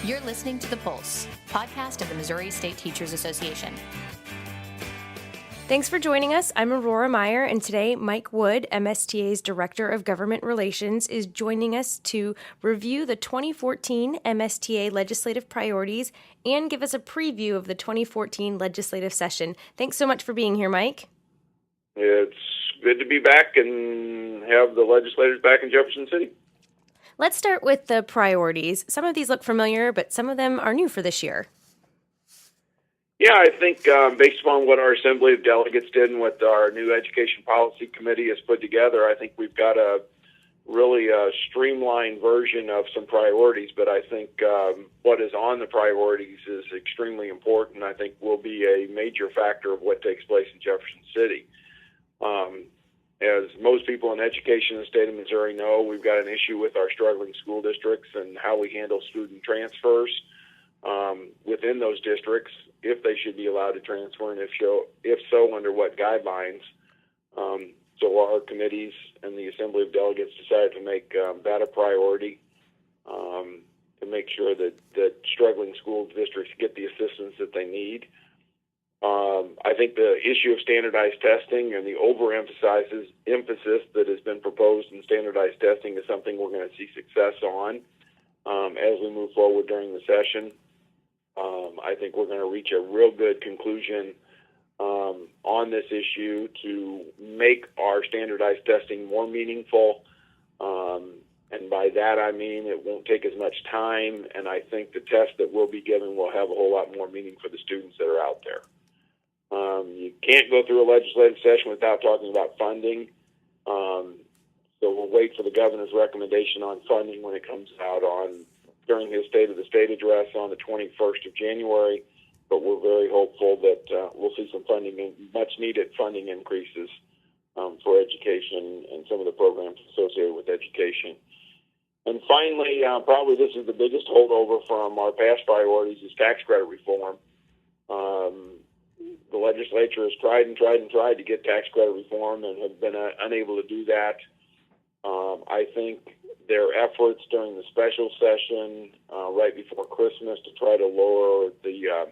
You're listening to The Pulse, podcast of the Missouri State Teachers Association. Thanks for joining us. I'm Aurora Meyer, and today Mike Wood, MSTA's Director of Government Relations, is joining us to review the 2014 MSTA legislative priorities and give us a preview of the 2014 legislative session. Thanks so much for being here, Mike. It's good to be back and have the legislators back in Jefferson City. Let's start with the priorities. Some of these look familiar, but some of them are new for this year. Yeah, I think based upon what our Assembly of Delegates did and what our new Education Policy Committee has put together, I think we've got a really streamlined version of some priorities, but I think what is on the priorities is extremely important. I think will be a major factor of what takes place in Jefferson City. As most people in education in the state of Missouri know, we've got an issue with our struggling school districts and how we handle student transfers within those districts, if they should be allowed to transfer, and if so, under what guidelines. So our committees and the Assembly of Delegates decided to make that a priority, to make sure that struggling school districts get the assistance that they need. I think the issue of standardized testing and the emphasis that has been proposed in standardized testing is something we're going to see success on as we move forward during the session. I think we're going to reach a real good conclusion on this issue to make our standardized testing more meaningful. And by that I mean it won't take as much time, and I think the tests that we'll be given will have a whole lot more meaning for the students that are out there. You can't go through a legislative session without talking about funding. So we'll wait for the governor's recommendation on funding when it comes out during his State of the State address on the 21st of January. But we're very hopeful that we'll see some funding, much needed funding increases for education and some of the programs associated with education. And finally, probably this is the biggest holdover from our past priorities, is tax credit reform. The legislature has tried to get tax credit reform and have been unable to do that. I think their efforts during the special session right before Christmas to try to lower the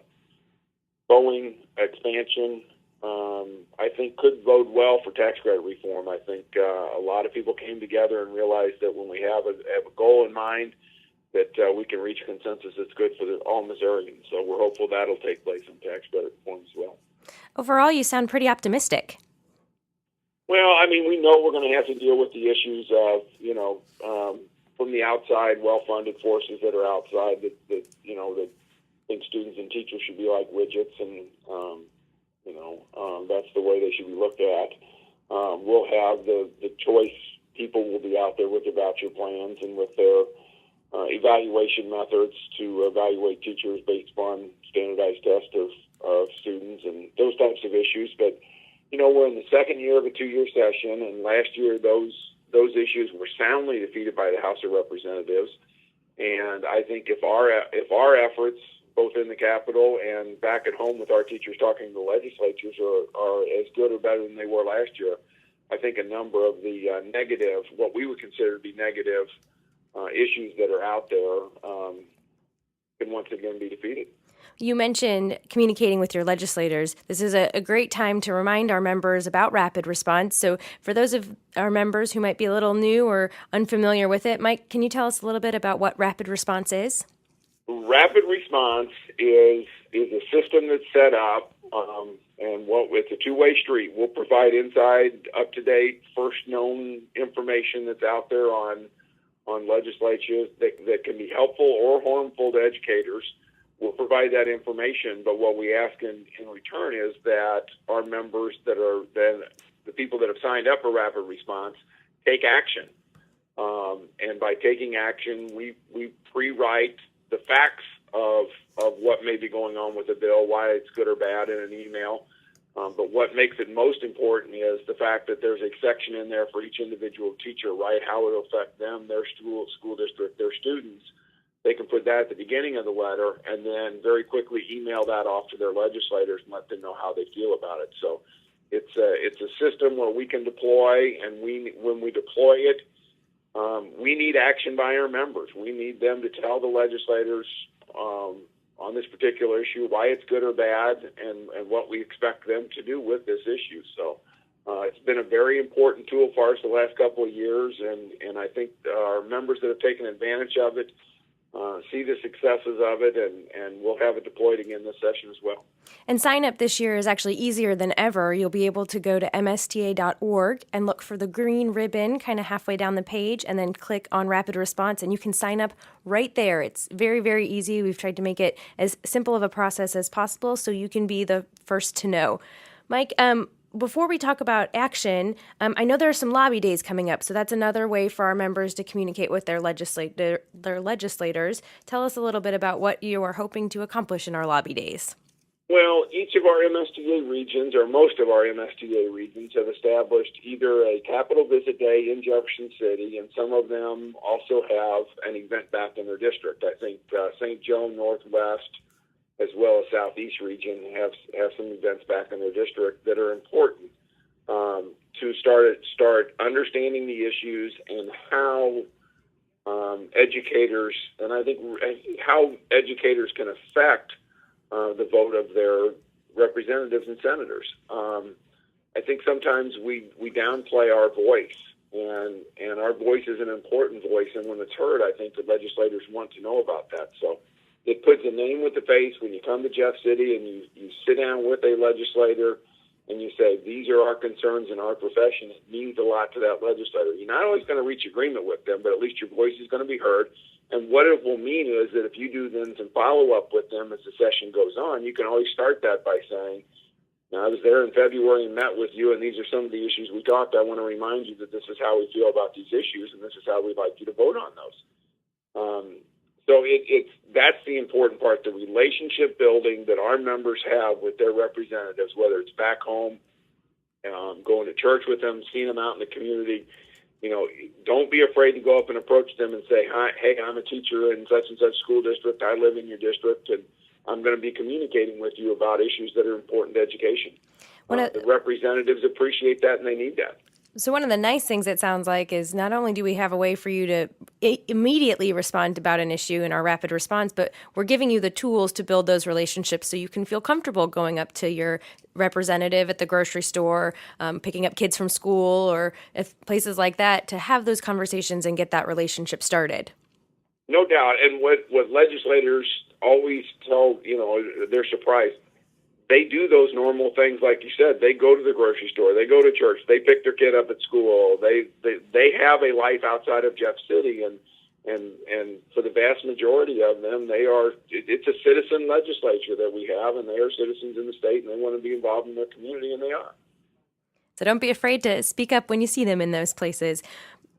Boeing expansion, I think could bode well for tax credit reform. I think a lot of people came together and realized that when we have a goal in mind, that we can reach a consensus that's good for all Missourians. So we're hopeful that'll take place in tax credit reform as well. Overall, you sound pretty optimistic. Well, I mean, we know we're going to have to deal with the issues of, from the outside, well-funded forces that are outside that think students and teachers should be like widgets, and, that's the way they should be looked at. We'll have the choice. People will be out there with their voucher plans and with their evaluation methods to evaluate teachers based upon standardized tests of students and those types of issues. But, we're in the second year of a two-year session, and last year those issues were soundly defeated by the House of Representatives. And I think if our efforts, both in the Capitol and back at home with our teachers talking to the legislatures, are as good or better than they were last year, I think a number of the what we would consider to be negative issues that are out there can once again be defeated. You mentioned communicating with your legislators. This is a great time to remind our members about rapid response. So for those of our members who might be a little new or unfamiliar with it, Mike, can you tell us a little bit about what rapid response is? Rapid response is a system that's set up, and it's a two-way street. We'll provide inside, up-to-date, first-known information that's out there on legislatures that can be helpful or harmful to educators. We'll provide that information, but what we ask in return is that our members the people that have signed up for rapid response take action. And by taking action, we pre-write the facts of what may be going on with the bill, why it's good or bad in an email. But what makes it most important is the fact that there's a section in there for each individual teacher, right? How it'll affect them, their school district, their students. They can put that at the beginning of the letter and then very quickly email that off to their legislators and let them know how they feel about it. So it's a system where we can deploy, and when we deploy it, we need action by our members. We need them to tell the legislators on this particular issue, why it's good or bad, and what we expect them to do with this issue. So it's been a very important tool for us the last couple of years, and I think our members that have taken advantage of it see the successes of it, and we'll have it deployed again this session as well. And sign up this year is actually easier than ever. You'll be able to go to msta.org and look for the green ribbon kind of halfway down the page and then click on Rapid Response, and you can sign up right there. It's very, very easy. We've tried to make it as simple of a process as possible so you can be the first to know. Mike, before we talk about action, I know there are some lobby days coming up, so that's another way for our members to communicate with their legislators. Tell us a little bit about what you are hoping to accomplish in our lobby days. Well, each of our MSTA regions, or most of our MSTA regions, have established either a Capitol Visit Day in Jefferson City, and some of them also have an event back in their district. I think St. Joe Northwest, as well as Southeast region, have some events back in their district that are important to start understanding the issues and how educators, and I think how educators can affect the vote of their representatives and senators. I think sometimes we downplay our voice, and our voice is an important voice, and when it's heard, I think the legislators want to know about that. So it puts a name with the face when you come to Jeff City and you sit down with a legislator and you say, these are our concerns in our profession. It means a lot to that legislator. You're not always going to reach agreement with them, but at least your voice is going to be heard. And what it will mean is that if you do then some follow-up with them as the session goes on, you can always start that by saying, now, I was there in February and met with you, and these are some of the issues we talked. I want to remind you that this is how we feel about these issues, and this is how we'd like you to vote on those. So that's the important part, the relationship building that our members have with their representatives, whether it's back home, going to church with them, seeing them out in the community. You know, don't be afraid to go up and approach them and say, "Hi, hey, I'm a teacher in such and such school district. I live in your district, and I'm going to be communicating with you about issues that are important to education." The representatives appreciate that, and they need that. So one of the nice things it sounds like is not only do we have a way for you to immediately respond about an issue in our rapid response, but we're giving you the tools to build those relationships so you can feel comfortable going up to your representative at the grocery store, picking up kids from school, or if places like that, to have those conversations and get that relationship started. No doubt. And what legislators always tell, they're surprised. They do those normal things, like you said. They go to the grocery store. They go to church. They pick their kid up at school. They have a life outside of Jeff City, and for the vast majority of them, it's a citizen legislature that we have, and they are citizens in the state, and they want to be involved in their community, and they are. So don't be afraid to speak up when you see them in those places.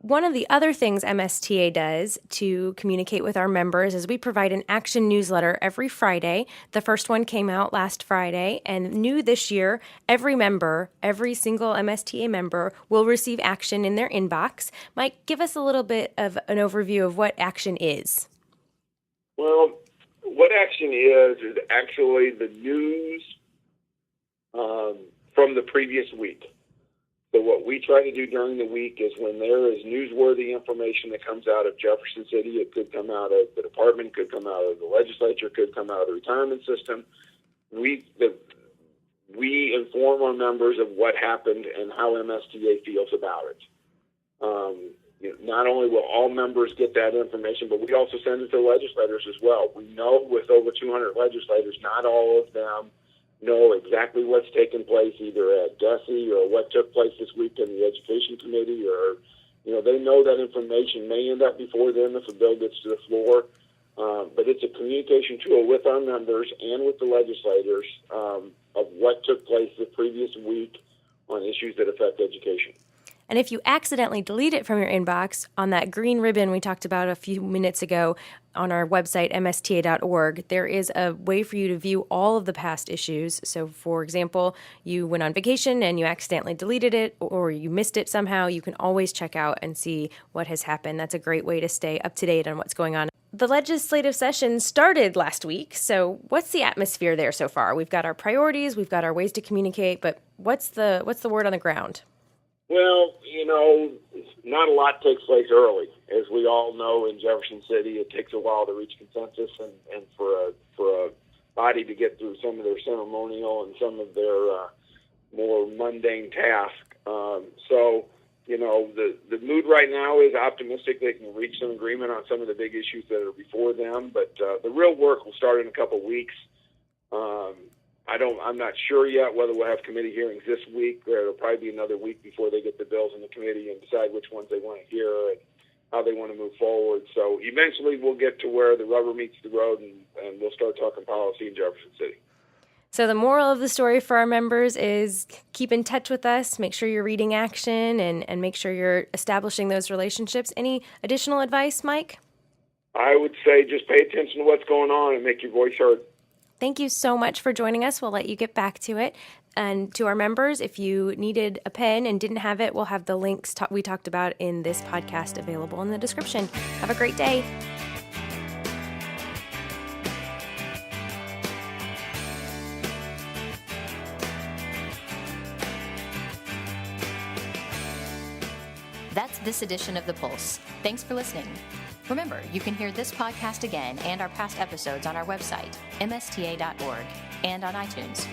One of the other things MSTA does to communicate with our members is we provide an action newsletter every Friday. The first one came out last Friday, and new this year, every single MSTA member will receive action in their inbox. Mike, give us a little bit of an overview of what action is. Well, what action is actually the news from the previous week. So what we try to do during the week is when there is newsworthy information that comes out of Jefferson City, it could come out of the department, could come out of the legislature, could come out of the retirement system. We inform our members of what happened and how MSTA feels about it. Not only will all members get that information, but we also send it to legislators as well. We know with over 200 legislators, not all of them know exactly what's taken place either at DESE or what took place this week in the Education Committee, or, they know that information may end up before them if a bill gets to the floor. But it's a communication tool with our members and with the legislators of what took place the previous week on issues that affect education. And if you accidentally delete it from your inbox, on that green ribbon we talked about a few minutes ago on our website, msta.org, there is a way for you to view all of the past issues. So, for example, you went on vacation and you accidentally deleted it, or you missed it somehow, you can always check out and see what has happened. That's a great way to stay up to date on what's going on. The legislative session started last week, so what's the atmosphere there so far? We've got our priorities, we've got our ways to communicate, but what's the word on the ground? Well, not a lot takes place early. As we all know, in Jefferson City, it takes a while to reach consensus and for a body to get through some of their ceremonial and some of their more mundane tasks. The mood right now is optimistic. They can reach some agreement on some of the big issues that are before them, but the real work will start in a couple weeks. I'm not sure yet whether we'll have committee hearings this week, or it'll probably be another week before they get the bills in the committee and decide which ones they want to hear and how they want to move forward. So eventually we'll get to where the rubber meets the road and we'll start talking policy in Jefferson City. So the moral of the story for our members is keep in touch with us, make sure you're reading Action, and make sure you're establishing those relationships. Any additional advice, Mike? I would say just pay attention to what's going on and make your voice heard. Thank you so much for joining us. We'll let you get back to it. And to our members, if you needed a pen and didn't have it, we'll have the links we talked about in this podcast available in the description. Have a great day. That's this edition of The Pulse. Thanks for listening. Remember, you can hear this podcast again and our past episodes on our website, msta.org, and on iTunes.